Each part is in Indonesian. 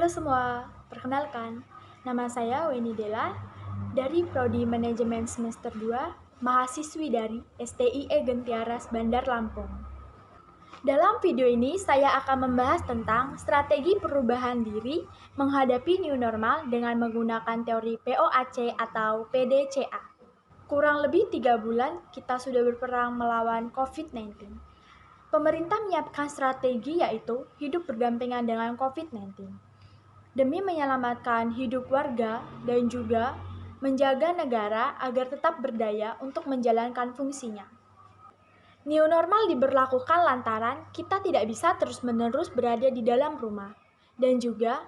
Halo semua, perkenalkan, nama saya Weni Dela dari Prodi Manajemen Semester 2, mahasiswi dari STIE Gentiaras Bandar Lampung. Dalam video ini, saya akan membahas tentang strategi perubahan diri menghadapi new normal dengan menggunakan teori POAC atau PDCA. Kurang lebih 3 bulan, kita sudah berperang melawan COVID-19. Pemerintah menyiapkan strategi yaitu hidup berdampingan dengan COVID-19. Demi menyelamatkan hidup warga dan juga menjaga negara agar tetap berdaya untuk menjalankan fungsinya. New normal diberlakukan lantaran kita tidak bisa terus-menerus berada di dalam rumah dan juga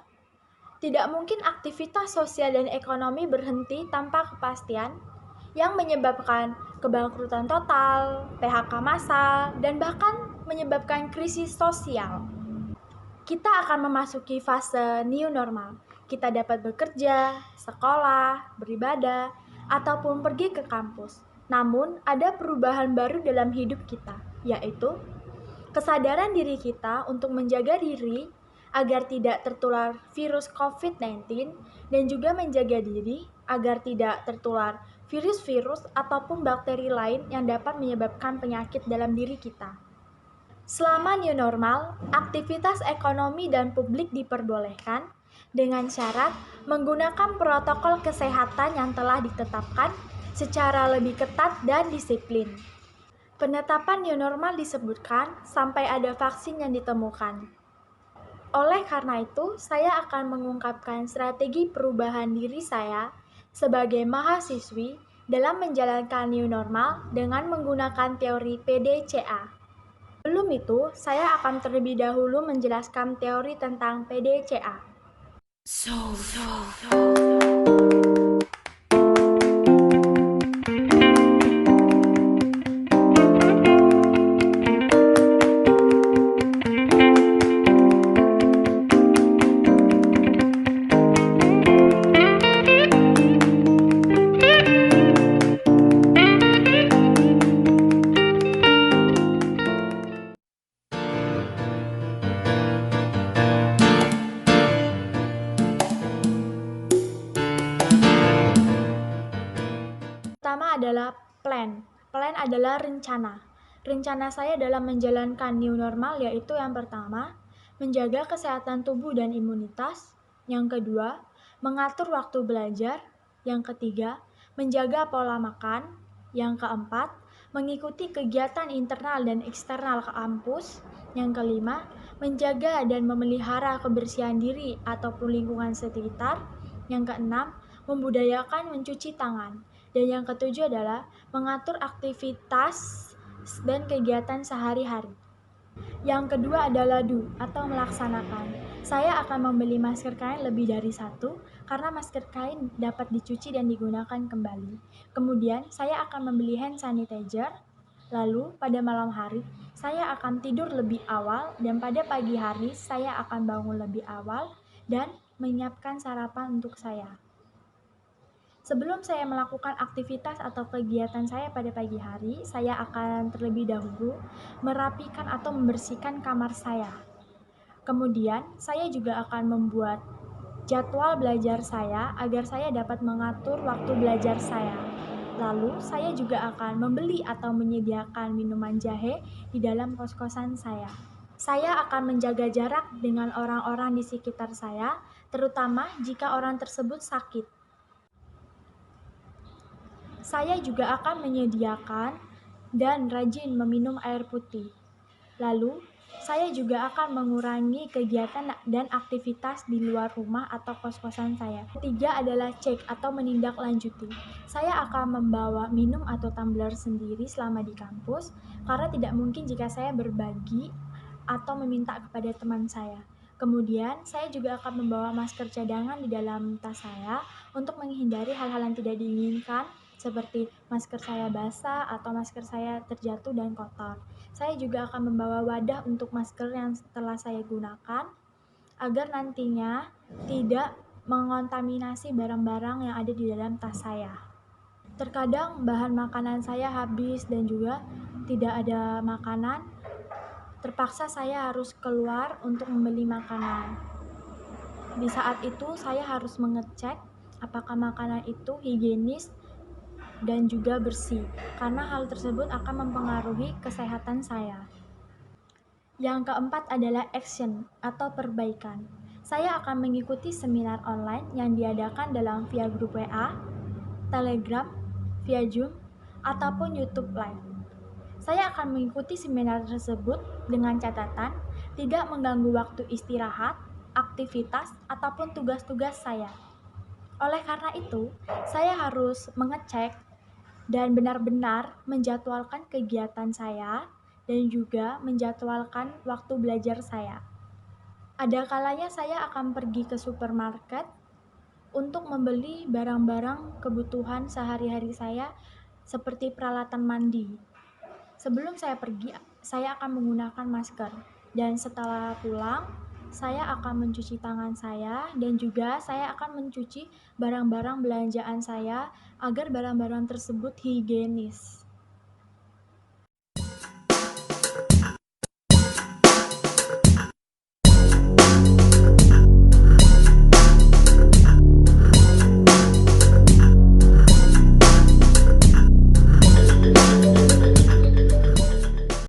tidak mungkin aktivitas sosial dan ekonomi berhenti tanpa kepastian yang menyebabkan kebangkrutan total, PHK massal, dan bahkan menyebabkan krisis sosial. Kita akan memasuki fase new normal. Kita dapat bekerja, sekolah, beribadah, ataupun pergi ke kampus. Namun, ada perubahan baru dalam hidup kita, yaitu kesadaran diri kita untuk menjaga diri agar tidak tertular virus COVID-19 dan juga menjaga diri agar tidak tertular virus-virus ataupun bakteri lain yang dapat menyebabkan penyakit dalam diri kita. Selama new normal, aktivitas ekonomi dan publik diperbolehkan dengan syarat menggunakan protokol kesehatan yang telah ditetapkan secara lebih ketat dan disiplin. Penetapan new normal disebutkan sampai ada vaksin yang ditemukan. Oleh karena itu, saya akan mengungkapkan strategi perubahan diri saya sebagai mahasiswi dalam menjalankan new normal dengan menggunakan teori PDCA. Sebelum itu, saya akan terlebih dahulu menjelaskan teori tentang PDCA. Pertama adalah plan. Plan adalah rencana. Rencana saya dalam menjalankan new normal yaitu yang pertama, menjaga kesehatan tubuh dan imunitas. Yang kedua, mengatur waktu belajar. Yang ketiga, menjaga pola makan. Yang keempat, mengikuti kegiatan internal dan eksternal kampus. Yang kelima, menjaga dan memelihara kebersihan diri ataupun lingkungan sekitar. Yang keenam, membudayakan mencuci tangan. Dan yang ketujuh adalah mengatur aktivitas dan kegiatan sehari-hari. Yang kedua adalah do atau melaksanakan. Saya akan membeli masker kain lebih dari satu karena masker kain dapat dicuci dan digunakan kembali. Kemudian saya akan membeli hand sanitizer. Lalu pada malam hari saya akan tidur lebih awal dan pada pagi hari saya akan bangun lebih awal dan menyiapkan sarapan untuk saya. Sebelum saya melakukan aktivitas atau kegiatan saya pada pagi hari, saya akan terlebih dahulu merapikan atau membersihkan kamar saya. Kemudian, saya juga akan membuat jadwal belajar saya agar saya dapat mengatur waktu belajar saya. Lalu, saya juga akan membeli atau menyediakan minuman jahe di dalam kos-kosan saya. Saya akan menjaga jarak dengan orang-orang di sekitar saya, terutama jika orang tersebut sakit. Saya juga akan menyediakan dan rajin meminum air putih. Lalu, saya juga akan mengurangi kegiatan dan aktivitas di luar rumah atau kos-kosan saya. Ketiga adalah cek atau menindaklanjuti. Saya akan membawa minum atau tumbler sendiri selama di kampus, karena tidak mungkin jika saya berbagi atau meminta kepada teman saya. Kemudian, saya juga akan membawa masker cadangan di dalam tas saya untuk menghindari hal-hal yang tidak diinginkan, seperti masker saya basah atau masker saya terjatuh dan kotor. Saya juga akan membawa wadah untuk masker yang telah saya gunakan, agar nantinya tidak mengontaminasi barang-barang yang ada di dalam tas saya. Terkadang bahan makanan saya habis dan juga tidak ada makanan, terpaksa saya harus keluar untuk membeli makanan. Di saat itu saya harus mengecek apakah makanan itu higienis dan juga bersih, karena hal tersebut akan mempengaruhi kesehatan saya. Yang keempat adalah action atau perbaikan. Saya akan mengikuti seminar online yang diadakan dalam via grup WA, Telegram, via Zoom, ataupun YouTube Live. Saya akan mengikuti seminar tersebut dengan catatan tidak mengganggu waktu istirahat, aktivitas, ataupun tugas-tugas saya. Oleh karena itu, saya harus mengecek dan benar-benar menjadwalkan kegiatan saya dan juga menjadwalkan waktu belajar saya. Ada kalanya saya akan pergi ke supermarket untuk membeli barang-barang kebutuhan sehari-hari saya seperti peralatan mandi. Sebelum saya pergi, saya akan menggunakan masker. Dan setelah pulang, saya akan mencuci tangan saya dan juga saya akan mencuci barang-barang belanjaan saya agar barang-barang tersebut higienis.